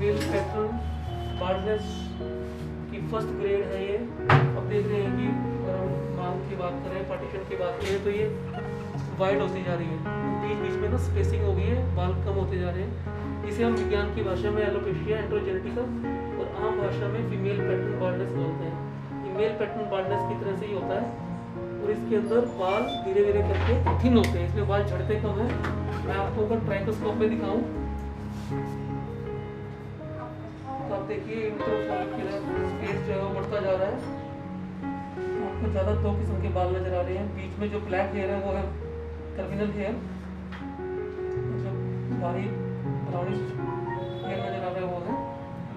Female pattern baldness की first grade है ये। अब देख रहे हैं कि अगर हम माउथ की बात करें, पार्टीशन की बात करें, तो ये वाइड होती जा रही है, बीच बीच में ना स्पेसिंग हो गई है, बाल कम होते जा रहे हैं। इसे हम विज्ञान की भाषा में एलोपेशिया एंड्रोजेनेटिका और आम भाषा में फीमेल पैटर्न बाल्डनेस बोलते हैं। ये मेल पैटर्न बाल्डनेस की तरह से ही होता है और इसके अंदर बाल धीरे धीरे करके थिन होते हैं, इसमें बाल झड़ते कम है। मैं आपको अगर ट्राइकोस्कोप में दिखाऊं तो आप देखिए इंट्रोफॉलिकुलर स्पेस जो है वो बढ़ता जा रहा है। आपको ज़्यादा दो किस्म के बाल नजर आ रहे हैं। बीच में जो ब्लैक हेयर है वो है टर्मिनल हेयर, जो बारी ब्राउनिश हेयर नजर आ रहा है वो है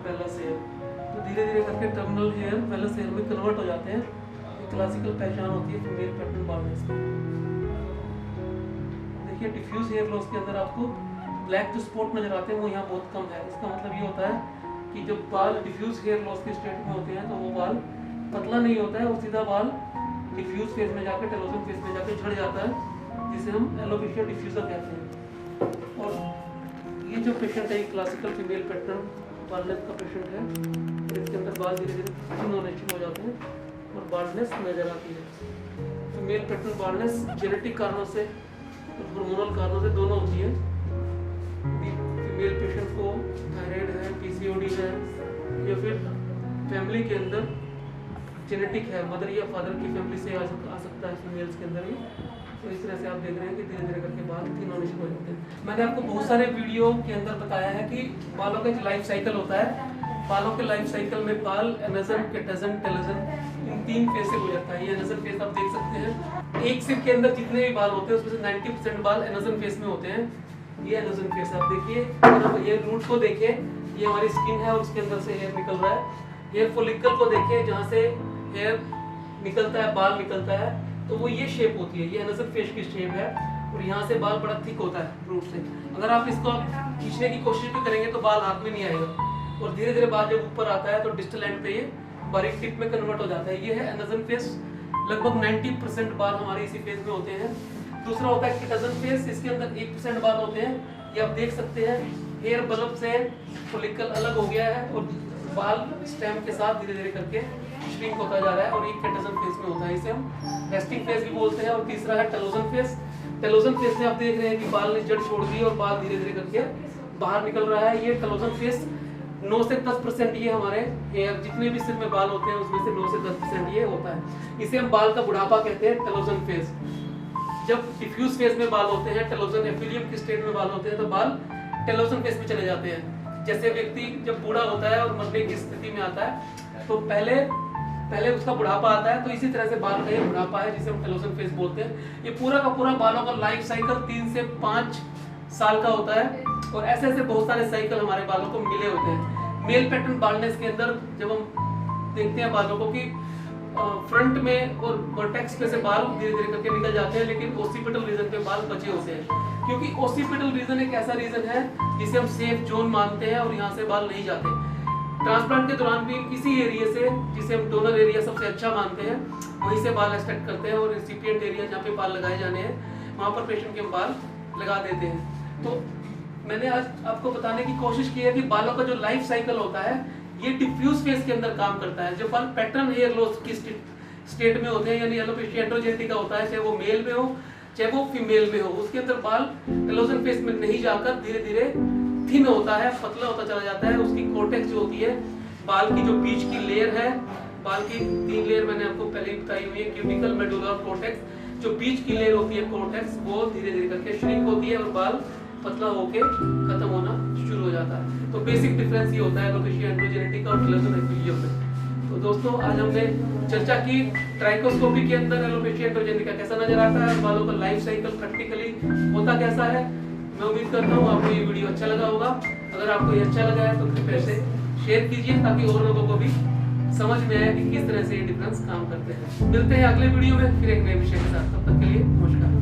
वेलस हेयर। तो धीरे धीरे करके टर्मिनल हेयर वेलस हेयर में कन्वर्ट हो जाते हैं। ये क्लासिकल पहचान होती है फीमेल पैटर्न बाल्डनेस की। देखिए डिफ्यूज हेयर लॉस के अंदर आपको ब्लैक जो स्पॉट नजर आते हैं वो यहाँ बहुत कम है। इसका मतलब ये होता है कि जब बाल डिफ्यूज हेयर लॉस के स्टेट में होते हैं तो वो बाल पतला नहीं होता है और सीधा बाल डिफ्यूज फेज में जाकर टेलोजन फेज में जाकर झड़ जाता है, जिसे हम एलोपेशिया डिफ्यूजर कहते हैं। और ये जो पेशेंट है ये क्लासिकल फीमेल पैटर्न बाल्डनेस का पेशेंट है। इसके अंदर बाल धीरे धीरे थिन होने शुरू हो जाते हैं और बाल्डनेस नजर आती है। फीमेल पैटर्न बाल्डनेस जेनेटिक कारणों से और हार्मोनल कारणों से दोनों होती है। फीमेल पेशेंट को थायराइड है, पीसीओडी है, या फिर फैमिली के अंदर जेनेटिक है, मदर या फादर की फैमिली से आ सकता है फीमेल्स के अंदर ही। तो इस तरह से आप देख रहे हैं कि धीरे धीरे करके बाल थिन होने शुरू हो जाते हैं। मैंने आपको बहुत सारे वीडियो के अंदर बताया है कि बालों का एक लाइफ साइकिल होता है। बालों के लाइफ साइकिल में बाल एनाजन, केटाजन, टेलोजन इन तीन फेज से गुजरता है। ये एनाजन फेज आप देख सकते हैं। एक सिर के अंदर जितने भी बाल होते हैं उसमें से 90% बाल एनाजन फेज में होते हैं। ये एनाजन फेज आप देखिए, अगर ये रूट को देखें, ये हमारी स्किन है और उसके अंदर से हेयर निकल रहा है। हेयर फॉलिकल को देखें, जहाँ से हेयर निकलता है, बाल निकलता है, तो वो ये शेप होती है, ये एनाजन फेज की शेप है। और यहाँ से बाल बड़ा थिक होता है रूट से। अगर आप इसको खींचने की कोशिश भी करेंगे तो बाल हाथ में नहीं आएगा और धीरे धीरे बाल जब ऊपर आता है तो डिस्टल एंड पे ये बारीक टिप में कन्वर्ट हो जाता है। ये है एनाजन फेज। लगभग 90% बाल हमारे इसी फेज में होते हैं। दूसरा होता है केटाजन फेज, इसके अंदर 1% बाल होते हैं। ये आप देख सकते हैं, हेयर बल्ब से फॉलिकल अलग हो गया है और बाल स्टेम के साथ धीरे धीरे करके श्रिंक होता जा रहा है और ये केटाजन फेज में होता है। इसे हम रेस्टिंग फेज भी बोलते हैं। और तीसरा है टेलोजन फेज। टेलोजन फेज में आप देख रहे हैं कि बाल ने जड़ छोड़ दी और बाल धीरे धीरे करके बाहर निकल रहा है। ये टेलोजन फेज 9 से 10% ये हमारे हेयर जितने भी सिर में बाल होते हैं उसमें से 9 से 10% ये होता है। इसे हम बाल का बुढ़ापा कहते हैं, टेलोजन फेज। जब डिफ्यूज फेज में बाल होते हैं, टेलोजन एफिलियम के स्टेट में बाल होते हैं, तो बाल टेलोजन फेज में चले जाते हैं। जैसे व्यक्ति जब बूढ़ा होता है और मरने की स्थिति में आता है तो पहले उसका बुढ़ापा आता है, तो इसी तरह से बाल का ये बुढ़ापा है जिसे हम टेलोजन फेज बोलते हैं। ये पूरा का पूरा बालों का लाइफ साइकिल 3 से 5 साल का होता है और ऐसे ऐसे बहुत सारे साइकिल हमारे बालों को मिले होते हैं। मेल पैटर्न बाल्डनेस के अंदर जब हम देखते हैं बालों को कि फ्रंट में और वर्टेक्स पे से बाल धीरे धीरे करके निकल जाते हैं, लेकिन ओसिपिटल रीजन पे बाल बचे होते हैं, क्योंकि ओसिपिटल रीजन एक ऐसा रीजन है जिसे हम सेफ जोन मानते हैं और यहाँ से बाल नहीं जाते। ट्रांसप्लांट के दौरान भी इसी एरिया से, जिसे हम डोनर एरिया सबसे अच्छा मानते हैं, वहीं से बाल एक्सट्रैक्ट करते हैं और रेसिपिएंट एरिया जहाँ पे बाल लगाए जाने हैं वहाँ पर पेशेंट के बाल लगा देते हैं। तो मैंने आज आपको बताने की कोशिश की है कि बालों का जो लाइफ साइकिल होता है ये डिफ्यूज फेज के अंदर काम करता है। जो बाल पैटर्न हेयर लॉस की स्टेट में होते हैं, यानी एलोपेशिया एंड्रोजेनेटिका होता है, चाहे वो मेल में हो चाहे वो फीमेल में हो, उसके अंदर बाल टेलोजन फेज में नहीं जाकर धीरे धीरे थिन होता है, पतला होता चला जाता है। उसकी कोर्टेक्स जो होती है, बाल की जो बीच की लेयर है, बाल की 3 लेयर मैंने आपको पहले ही बताई हुई है, क्यूटिकल, मेडुला और कोर्टेक्स। जो बीच की लेयर होती है कोर्टेक्स, वो धीरे धीरे करके श्रिंक होती है और बाल पतला होके खत्म होना शुरू हो जाता है। तो बेसिक डिफरेंस ये होता है एलोपेशिया एंड्रोजेनेटिका और टेलोजन एफिलियम में। तो दोस्तों आज हमने चर्चा की ट्राइकोस्कोपी के अंदर एलोपेशिया एंड्रोजेनेटिका कैसा नजर आता है, बालों का लाइफ साइकिल प्रैक्टिकली होता कैसा है। मैं उम्मीद करता हूँ आपको ये वीडियो अच्छा लगा होगा। अगर आपको ये अच्छा लगा है तो कृपया से शेयर कीजिए ताकि और लोगों को भी समझ में आए कि किस तरह से ये डिफरेंस काम करते हैं। मिलते हैं अगले वीडियो में फिर एक नए विषय के साथ। तब तक के लिए नमस्कार।